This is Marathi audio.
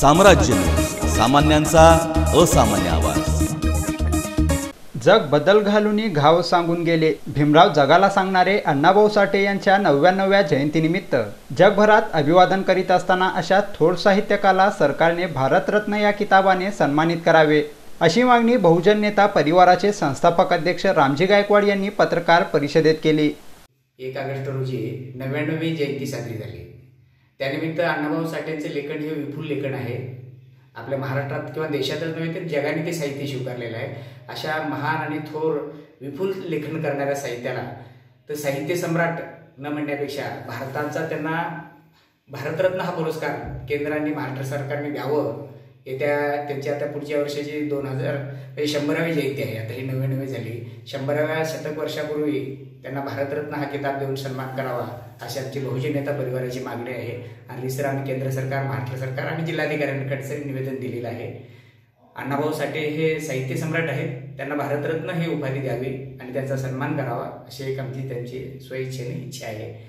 साम्राज्य, सामान्यांचा असामान्य आवाज। जग बदल घालूनी घाव सांगून गेले। भीमराव जगाला सांगणारे अण्णाभाऊ साठे यांच्या 99व्या जयंतीनिमित्त जगभरात अभिवादन करीत असताना अशा थोर साहित्यकाला सरकारने भारतरत्न या किताबाने सन्मानित करावे, अशी मागणी बहुजन नेता परिवाराचे संस्थापक अध्यक्ष रामजी गायकवाड यांनी पत्रकार परिषदेत केली। 1 ऑगस्ट रोजी 99वी जयंती साजरी झाली। त्यानिमित्त अण्णाभाऊ साठेंचे लेखन हे विपुल लेखन आहे। आपल्या महाराष्ट्रात किंवा देशातच नव्हे तर जगाने ते साहित्य स्वीकारलेलं आहे। अशा महान आणि थोर विपुल लेखन करणाऱ्या साहित्याला तर साहित्य सम्राट न म्हणण्यापेक्षा भारताचा त्यांना भारतरत्न हा पुरस्कार केंद्राने महाराष्ट्र सरकारने द्यावं। त्यांची आता पुढच्या वर्षाची 100वी जयंती आहे। आता ही 99वी झाली। 100व्या शतक वर्षापूर्वी त्यांना भारतरत्न हा किताब देऊन सन्मान करावा, अशी आमची बहुजन नेता परिवाराची मागणी आहे। आणि सर आम्ही केंद्र सरकार, महाराष्ट्र सरकार आणि जिल्हाधिकाऱ्यांकडे निवेदन दिलेलं आहे। अण्णाभाऊ साठे हे साहित्य सम्राट आहेत, त्यांना भारतरत्न ही उपाधी द्यावी आणि त्यांचा सन्मान करावा, अशी एक आमची त्यांची स्वइच्छेने इच्छा आहे।